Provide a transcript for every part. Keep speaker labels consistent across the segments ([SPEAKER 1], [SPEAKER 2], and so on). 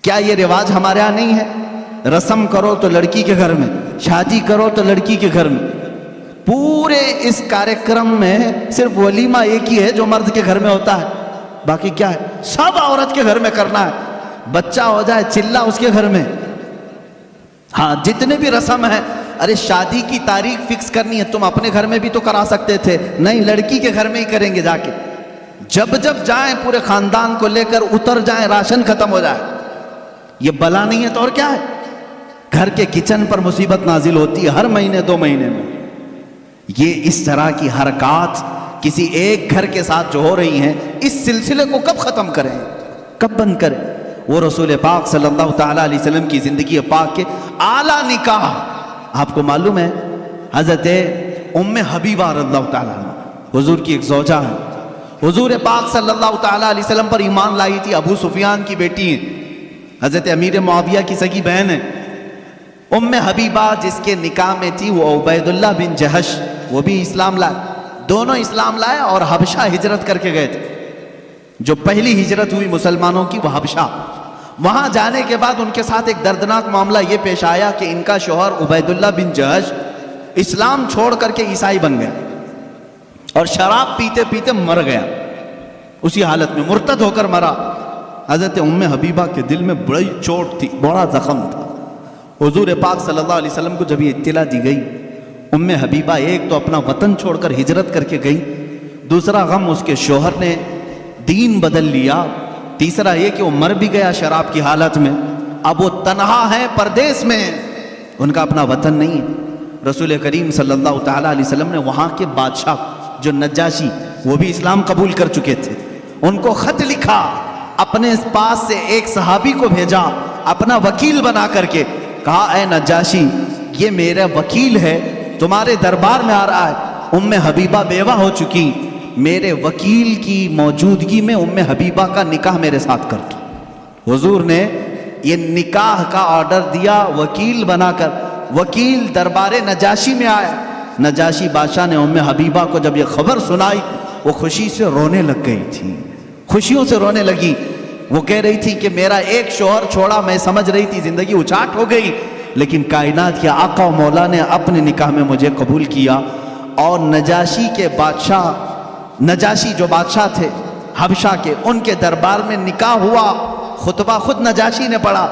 [SPEAKER 1] کیا یہ رواج ہمارے ہاں نہیں ہے؟ رسم کرو تو لڑکی کے گھر میں، شادی کرو تو لڑکی کے گھر میں. پورے اس کارکرم میں صرف ولیمہ ایک ہی ہے جو مرد کے گھر میں ہوتا ہے، باقی کیا ہے؟ سب عورت کے گھر میں کرنا ہے. بچہ ہو جائے چلہ اس کے گھر میں. ہاں جتنے بھی رسم ہیں، ارے شادی کی تاریخ فکس کرنی ہے، تم اپنے گھر میں بھی تو کرا سکتے تھے، نہیں لڑکی کے گھر میں ہی کریں گے جا کے. جب جب جائیں پورے خاندان کو لے کر اتر جائیں، راشن ختم ہو جائے. یہ بلا نہیں ہے تو اور کیا ہے؟ گھر کے کچن پر مصیبت نازل ہوتی ہے ہر مہینے 2 مہینے میں. یہ اس طرح کی حرکات کسی ایک گھر کے ساتھ جو ہو رہی ہیں، اس سلسلے کو کب ختم کریں، کب بند کریں؟ وہ رسول پاک صلی اللہ تعالیٰ علیہ وسلم کی زندگی پاک کے اعلیٰ نکاح. آپ کو معلوم ہے حضرت ام حبیبہ رضی اللہ تعالیٰ عنہ حضور کی ایک زوجہ ہے. حضور پاک صلی اللہ تعالیٰ علیہ وسلم پر ایمان لائی تھی، ابو سفیان کی بیٹی ہیں، حضرت امیر معاویہ کی سگی بہن ہے. ام حبیبہ جس کے نکاح میں تھی وہ عبید اللہ بن جہش، وہ بھی اسلام لائے. دونوں اسلام لائے اور حبشہ ہجرت کر کے گئے تھے. جو پہلی ہجرت ہوئی مسلمانوں کی وہ حبشہ. وہاں جانے کے بعد ان کے ساتھ ایک دردناک معاملہ یہ پیش آیا کہ ان کا شوہر عبید اللہ بن جہش اسلام چھوڑ کر کے عیسائی بن گیا اور شراب پیتے پیتے مر گیا. اسی حالت میں مرتد ہو کر مرا. حضرت ام حبیبہ کے دل میں بڑی چوٹ تھی، بڑا زخم تھا. حضور پاک صلی اللہ علیہ وسلم کو جب یہ اطلاع دی گئی، ام حبیبہ ایک تو اپنا وطن چھوڑ کر ہجرت کر کے گئی، دوسرا غم اس کے شوہر نے دین بدل لیا، تیسرا یہ کہ وہ مر بھی گیا شراب کی حالت میں. اب وہ تنہا ہے، پردیس میں، ان کا اپنا وطن نہیں ہے. رسول کریم صلی اللہ تعالیٰ علیہ وسلم نے وہاں کے بادشاہ جو نجاشی، وہ بھی اسلام قبول کر چکے تھے، ان کو خط لکھا، اپنے پاس سے ایک صحابی کو بھیجا اپنا وکیل بنا کر کے، کہا اے نجاشی یہ میرا وکیل ہے، تمہارے دربار میں آ رہا ہے. ام حبیبہ بیوہ ہو چکی، میرے وکیل کی موجودگی میں ام حبیبہ کا نکاح میرے ساتھ کر دو. حضور نے یہ نکاح کا آرڈر دیا وکیل بنا کر. وکیل دربار نجاشی میں آیا. نجاشی بادشاہ نے ام حبیبہ کو جب یہ خبر سنائی، وہ خوشی سے رونے لگ گئی تھی، خوشیوں سے رونے لگی. وہ کہہ رہی تھی کہ میرا ایک شوہر چھوڑا، میں سمجھ رہی تھی زندگی اچاٹ ہو گئی، لیکن کائنات کے آقا و مولا نے اپنے نکاح میں مجھے قبول کیا. اور نجاشی کے بادشاہ، نجاشی جو بادشاہ تھے حبشہ کے، ان کے دربار میں نکاح ہوا. خطبہ خود نجاشی نے پڑھا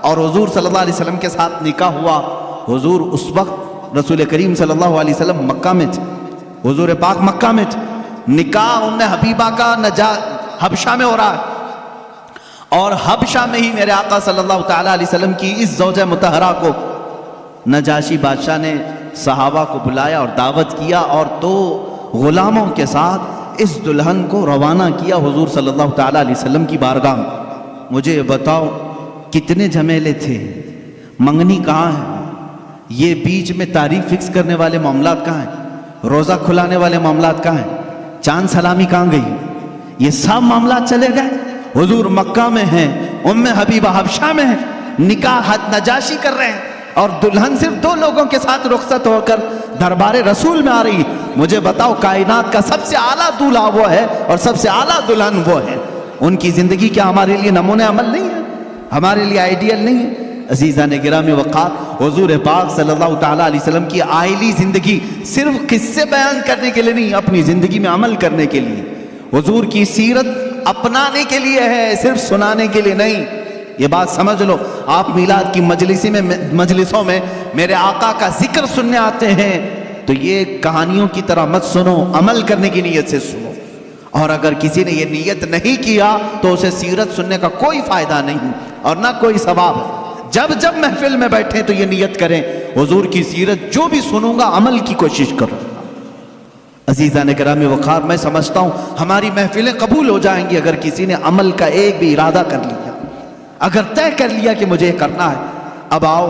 [SPEAKER 1] اور حضور صلی اللہ علیہ وسلم کے ساتھ نکاح ہوا. حضور اس وقت رسول کریم صلی اللہ علیہ وسلم مکہ میں تھے، حضور پاک مکہ میں تھے. نکاح ام حبیبہ کا حبشہ میں ہو رہا ہے، اور حبشہ میں ہی میرے آقا صلی اللہ تعالیٰ علیہ وسلم کی اس زوجہ مطہرہ کو نجاشی بادشاہ نے صحابہ کو بلایا اور دعوت کیا، اور 2 غلاموں کے ساتھ اس دلہن کو روانہ کیا حضور صلی اللہ تعالیٰ علیہ وسلم کی بارگاہ میں. مجھے بتاؤ کتنے جھمیلے تھے، منگنی کہاں ہے، یہ بیچ میں تاریخ فکس کرنے والے معاملات کہاں ہیں، روزہ کھلانے والے معاملات کہاں ہیں، چاند سلامی کہاں گئی، یہ سب معاملات چلے گئے. حضور مکہ میں ہیں، ام حبیبہ حبشہ میں ہیں، نکاح نجاشی کر رہے ہیں، اور دلہن صرف 2 لوگوں کے ساتھ رخصت ہو کر دربار رسول میں آ رہی. مجھے بتاؤ کائنات کا سب سے اعلیٰ دولہا وہ ہے اور سب سے اعلیٰ دلہن وہ ہے. ان کی زندگی کیا ہمارے لیے نمونہ عمل نہیں ہے، ہمارے لیے آئیڈیل نہیں ہے؟ عزیزان گرامی وقار، حضور پاک صلی اللہ تعالیٰ علیہ وسلم کی آئلی زندگی صرف قصے بیان کرنے کے لیے نہیں، اپنی زندگی میں عمل کرنے کے لیے. حضور کی سیرت اپنانے کے لیے ہے، صرف سنانے کے لیے نہیں. یہ بات سمجھ لو. آپ میلاد کی مجلسوں میں میرے آقا کا ذکر سننے آتے ہیں تو یہ کہانیوں کی طرح مت سنو، عمل کرنے کی نیت سے سنو. اور اگر کسی نے یہ نیت نہیں کیا تو اسے سیرت سننے کا کوئی فائدہ نہیں اور نہ کوئی ثواب. جب جب محفل میں بیٹھیں تو یہ نیت کریں، حضور کی سیرت جو بھی سنوں گا عمل کی کوشش کروں. عزیزان کرام وقار، میں سمجھتا ہوں ہماری محفلیں قبول ہو جائیں گی اگر کسی نے عمل کا ایک بھی ارادہ کر لیا، اگر طے کر لیا کہ مجھے یہ کرنا ہے. اب آؤ